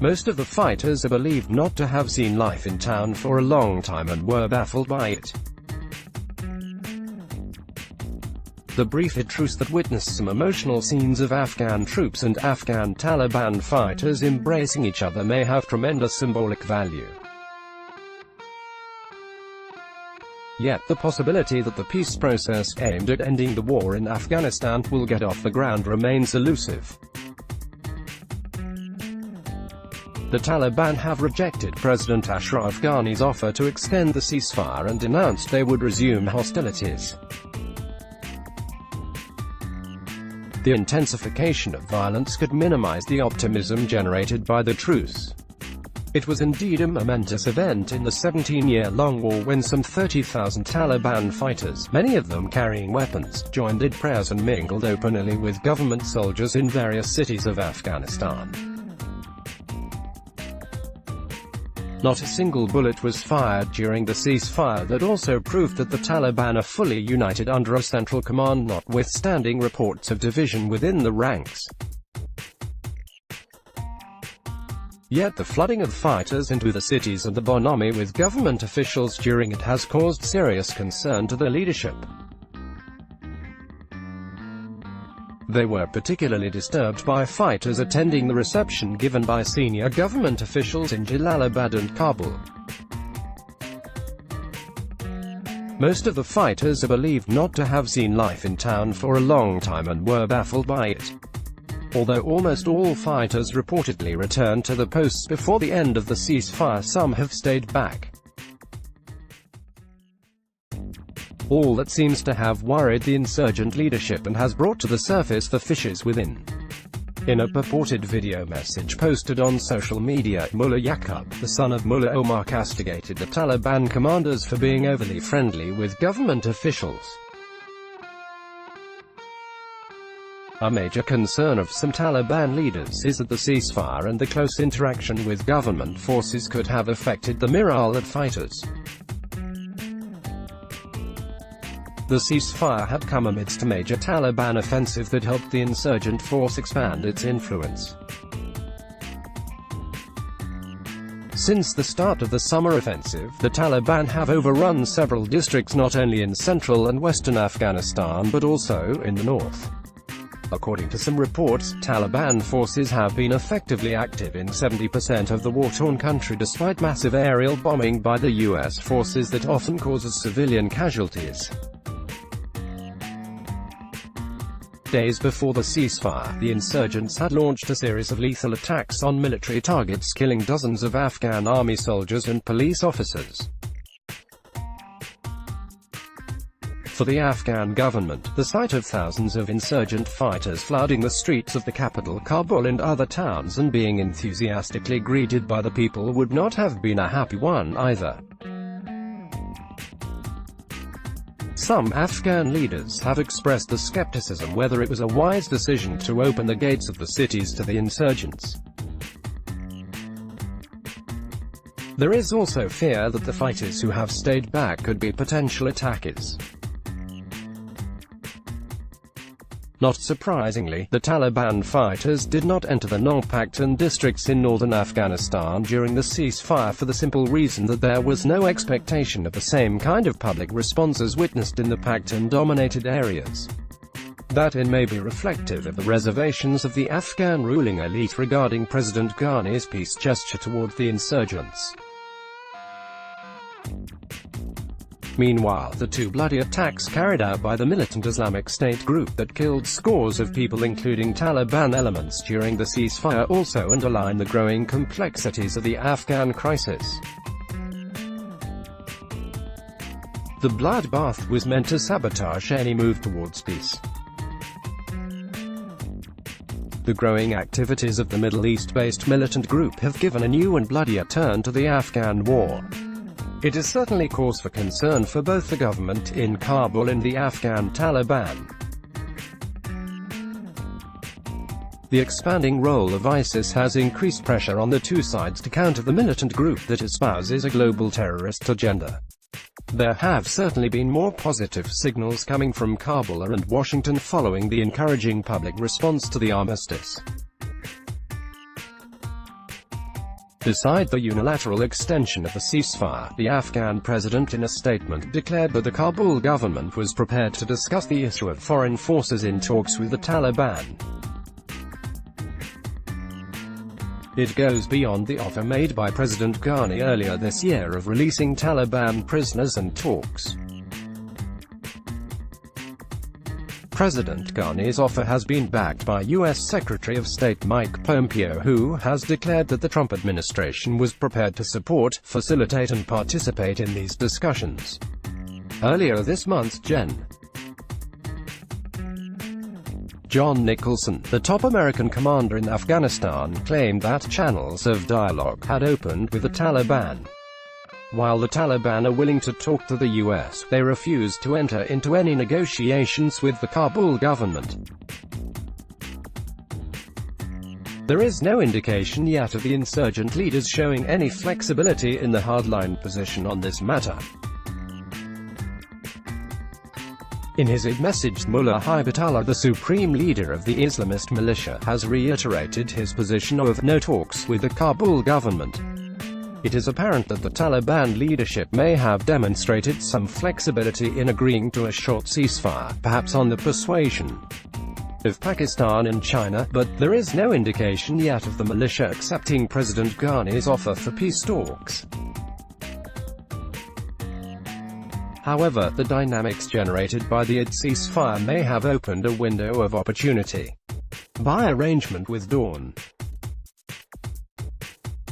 Most of the fighters are believed not to have seen life in town for a long time and were baffled by it. The brief truce that witnessed some emotional scenes of Afghan troops and Afghan Taliban fighters embracing each other may have tremendous symbolic value. Yet the possibility that the peace process aimed at ending the war in Afghanistan will get off the ground remains elusive. The Taliban have rejected President Ashraf Ghani's offer to extend the ceasefire and announced they would resume hostilities. The intensification of violence could minimize the optimism generated by the truce. It was indeed a momentous event in the 17-year-long war when some 30,000 Taliban fighters, many of them carrying weapons, joined in prayers and mingled openly with government soldiers in various cities of Afghanistan. Not a single bullet was fired during the ceasefire that also proved that the Taliban are fully united under a central command, notwithstanding reports of division within the ranks. Yet the flooding of fighters into the cities of the Bonami with government officials during it has caused serious concern to the leadership. They were particularly disturbed by fighters attending the reception given by senior government officials in Jalalabad and Kabul. Most of the fighters are believed not to have seen life in town for a long time and were baffled by it. Although almost all fighters reportedly returned to the posts before the end of the ceasefire, some have stayed back. All that seems to have worried the insurgent leadership and has brought to the surface the fissures within. In a purported video message posted on social media, Mullah Yaqub, the son of Mullah Omar, castigated the Taliban commanders for being overly friendly with government officials. A major concern of some Taliban leaders is that the ceasefire and the close interaction with government forces could have affected the morale of fighters. The ceasefire had come amidst a major Taliban offensive that helped the insurgent force expand its influence. Since the start of the summer offensive, the Taliban have overrun several districts not only in central and western Afghanistan but also in the north. According to some reports, Taliban forces have been effectively active in 70% of the war-torn country despite massive aerial bombing by the U.S. forces that often causes civilian casualties. Days before the ceasefire, the insurgents had launched a series of lethal attacks on military targets, killing dozens of Afghan army soldiers and police officers. For the Afghan government, the sight of thousands of insurgent fighters flooding the streets of the capital Kabul and other towns and being enthusiastically greeted by the people would not have been a happy one either. Some Afghan leaders have expressed the skepticism whether it was a wise decision to open the gates of the cities to the insurgents. There is also fear that the fighters who have stayed back could be potential attackers. Not surprisingly, the Taliban fighters did not enter the non-Paktan districts in northern Afghanistan during the ceasefire for the simple reason that there was no expectation of the same kind of public response as witnessed in the Paktan-dominated areas. That may be reflective of the reservations of the Afghan ruling elite regarding President Ghani's peace gesture toward the insurgents. Meanwhile, the two bloody attacks carried out by the militant Islamic State group that killed scores of people including Taliban elements during the ceasefire also underline the growing complexities of the Afghan crisis. The bloodbath was meant to sabotage any move towards peace. The growing activities of the Middle East-based militant group have given a new and bloodier turn to the Afghan war. It is certainly cause for concern for both the government in Kabul and the Afghan Taliban. The expanding role of ISIS has increased pressure on the two sides to counter the militant group that espouses a global terrorist agenda. There have certainly been more positive signals coming from Kabul and Washington following the encouraging public response to the armistice. Beside the unilateral extension of the ceasefire, the Afghan president in a statement declared that the Kabul government was prepared to discuss the issue of foreign forces in talks with the Taliban. It goes beyond the offer made by President Ghani earlier this year of releasing Taliban prisoners and talks. President Ghani's offer has been backed by U.S. Secretary of State Mike Pompeo, who has declared that the Trump administration was prepared to support, facilitate and participate in these discussions. Earlier this month, John Nicholson, the top American commander in Afghanistan, claimed that channels of dialogue had opened with the Taliban. While the Taliban are willing to talk to the U.S., they refuse to enter into any negotiations with the Kabul government. There is no indication yet of the insurgent leaders showing any flexibility in the hardline position on this matter. In his message, Mullah Hibatullah, the supreme leader of the Islamist militia, has reiterated his position of no talks with the Kabul government. It is apparent that the Taliban leadership may have demonstrated some flexibility in agreeing to a short ceasefire, perhaps on the persuasion of Pakistan and China, but there is no indication yet of the militia accepting President Ghani's offer for peace talks. However, the dynamics generated by the ceasefire may have opened a window of opportunity. By arrangement with Dawn,